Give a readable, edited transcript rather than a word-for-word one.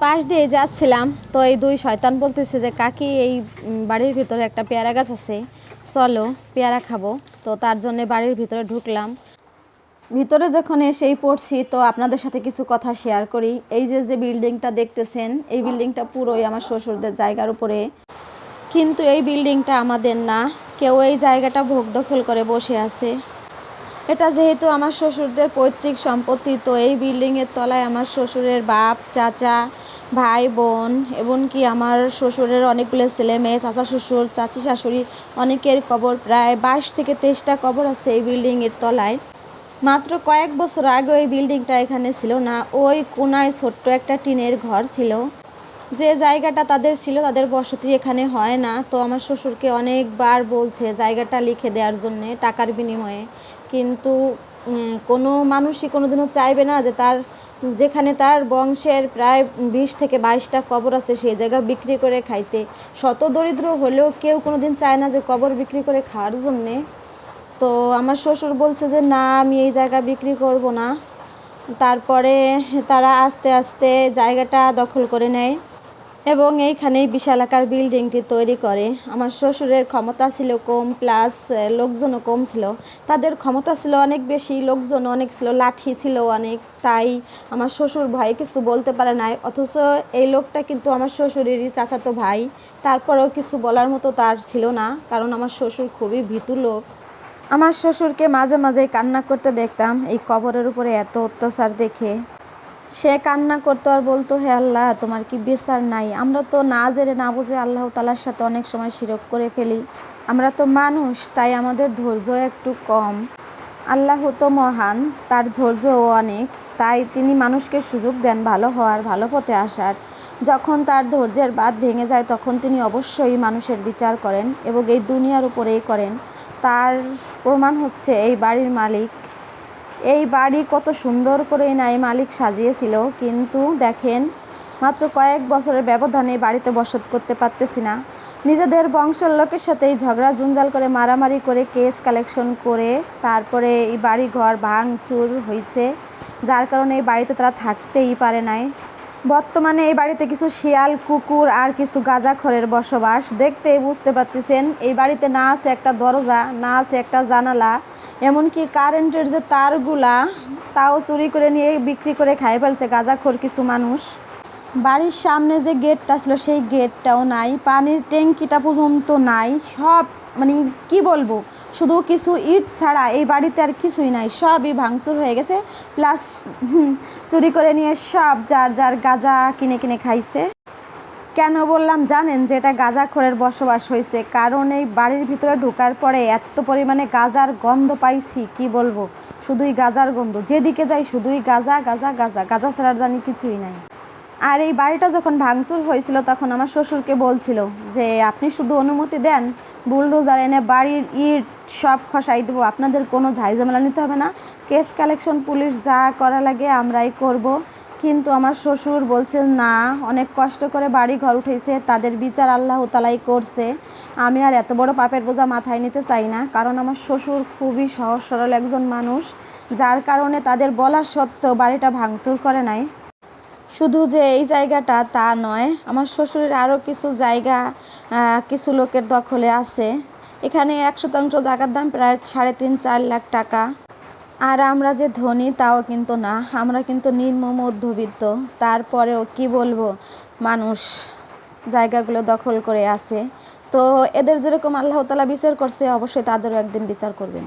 পাশ দিয়ে যাচ্ছিলাম, তো এই দুই শয়তান বলতেছে যে কাকি এই বাড়ির ভিতরে একটা পেয়ারা গাছ আছে, চলো পেয়ারা খাবো। তো তার জন্য বাড়ির ভিতরে ঢুকলাম। ভিতরে যখন এসেই পড়ছি, তো আপনাদের সাথে কিছু কথা শেয়ার করি। এই যে যে বিল্ডিংটা দেখতেছেন, এই বিল্ডিংটা পুরোই আমার শ্বশুরদের জায়গার উপরে, কিন্তু এই বিল্ডিংটা আমাদের না। কেউ এই জায়গাটা ভোগ দখল করে বসে আছে। এটা যেহেতু আমার শ্বশুরদের পৈতৃক সম্পত্তি, তো এই বিল্ডিংয়ের তলায় আমার শ্বশুরের বাপ, চাচা, ভাই, বোন, এমনকি আমার শ্বশুরের অনেকগুলো ছেলে মেয়ে, চাচা শ্বশুর, চাচি শাশুড়ি, অনেকের কবর, প্রায় 22 থেকে 23টা কবর আছে এই বিল্ডিংয়ের তলায়। মাত্র কয়েক বছর আগে ওই বিল্ডিংটা এখানে ছিল না। ওই কোনায় ছোট্ট একটা টিনের ঘর ছিল। যে জায়গাটা তাদের ছিল, তাদের বসতি এখানে হয় না। তো আমার শ্বশুরকে অনেকবার বলছে জায়গাটা লিখে দেওয়ার জন্যে টাকার বিনিময়ে, কিন্তু কোনো মানুষই কোনোদিনও চাইবে না যে তার যেখানে তার বংশের প্রায় 20 থেকে 22টা কবর আছে সেই জায়গা বিক্রি করে খাইতে। শত দরিদ্র হলেও কেউ কোনোদিন চায় না যে কবর বিক্রি করে খাওয়ার জন্যে। তো আমার শ্বশুর বলছে যে না, আমি এই জায়গা বিক্রি করব না। তারপরে তারা আস্তে আস্তে জায়গাটা দখল করে নেয় এবং এইখানেই বিশাল আকার বিল্ডিংটি তৈরি করে। আমার শ্বশুরের ক্ষমতা ছিল কম, প্লাস লোকজনও কম ছিল। তাদের ক্ষমতা ছিল অনেক বেশি, লোকজন অনেক ছিল, লাঠি ছিল অনেক, তাই আমার শ্বশুর ভাই কিছু বলতে পারে নাই। অথচ এই লোকটা কিন্তু আমার শ্বশুরেরই চাচাতো ভাই, তারপরেও কিছু বলার মতো তার ছিল না, কারণ আমার শ্বশুর খুবই ভীতু লোক। আমার শ্বশুরকে মাঝে মাঝে কান্না করতে দেখতাম এই কবরের উপরে এত অত্যাচার দেখে। সে কান্না করতো আর বলতো, হে আল্লাহ, তোমার কি বিচার নাই? আমরা তো না জেনে না বুঝে আল্লাহ তাআলার সাথে অনেক সময় শিরক করে ফেলি। আমরা তো মানুষ, তাই আমাদের ধৈর্য একটু কম। আল্লাহ তো মহান, তার ধৈর্যও অনেক, তাই তিনি মানুষকে সুযোগ দেন ভালো হওয়ার, ভালো পথে আসার। যখন তার ধৈর্যের বাঁধ ভেঙে যায়, তখন তিনি অবশ্যই মানুষের বিচার করেন এবং এই দুনিয়ার উপরেই করেন। তার প্রমাণ হচ্ছে এই বাড়ির মালিক। এই বাড়ি কত সুন্দর করে না এই মালিক সাজিয়েছিল, কিন্তু দেখেন মাত্র কয়েক বছরের ব্যবধানে বাড়িতে বসত করতে পারতেছি না। নিজেদের বংশের লোকের সাথেই ঝগড়া জঞ্জাল করে, মারামারি করে, কেস কালেকশন করে তারপরে এই বাড়ি ঘর ভাঙচুর হয়েছে, যার কারণে এই বাড়িতে তারা থাকতেই পারে নাই। বর্তমানে এই বাড়িতে কিছু শিয়াল, কুকুর আর কিছু গাঁজাখোরের বসবাস। দেখতেই বুঝতে পারতেছেন এই বাড়িতে না আছে একটা দরজা, না আছে একটা জানালা, এমনকি কারেন্টের যে তারগুলা তাও চুরি করে নিয়ে বিক্রি করে খাই ফেলছে গাঁজাখোর কিছু মানুষ। বাড়ির সামনে যে গেটটা ছিল সেই গেটটাও নাই, পানির ট্যাঙ্কিটা পর্যন্ত নাই। সব মানে কি বলবো, শুধু কিছু ইট ছাড়া এই বাড়িতে আর কিছুই নাই, সবই ভাঙচুর হয়ে গেছে। প্লাস চুরি করে নিয়ে সব যার যার গাঁজা কিনে কিনে খাইছে। কেন বললাম জানেন যে এটা গাঁজাখোরের বসবাস হয়েছে? কারণ এই বাড়ির ভিতরে ঢোকার পরে এত পরিমাণে গাঁজার গন্ধ পাইছি, কি বলবো, শুধুই গাঁজার গন্ধ। যেদিকে যাই শুধুই গাঁজা গাঁজা গাঁজা, গাঁজা ছাড়ার জানি কিছুই নাই। আর এই বাড়িটা যখন ভাঙচুর হয়েছিল, তখন আমার শ্বশুরকে বলছিল যে আপনি শুধু অনুমতি দেন, বুলডোজার এনে বাড়ির ইট সব খসাই দেবো, আপনাদের কোনো ঝামেলা নিতে হবে না, কেস কালেকশন পুলিশ যা করা লাগে আমরাই করব। কিন্তু আমার শ্বশুর বলছেন না, অনেক কষ্ট করে বাড়ি ঘর উঠেছে, তাদের বিচার আল্লাহ তাআলাই করছে। আমি আর এত বড় পাপের বোঝা মাথায় নিতে চাই না, কারণ আমার শ্বশুর খুবই সহজ সরল একজন মানুষ, যার কারণে তাদের বলা সত্ত্বেও বাড়িটা ভাঙচুর করে নাই। শুধু যে এই জায়গাটা তা নয়, আমার শ্বশুরের আরও কিছু জায়গা কিছু লোকের দখলে আছে। এখানে 1 শতাংশ জায়গার দাম প্রায় 3.5-4 লাখ টাকা। আর আমরা যে ধনী তাও কিন্তু না, আমরা কিন্তু নিম্ন মধ্যবিত্ত। তারপরেও কি বলবো, মানুষ জায়গাগুলো দখল করে আছে। তো এদের যেরকম আল্লাহ তাআলা বিচার করছে, অবশ্যই তাদেরও একদিন বিচার করবেন।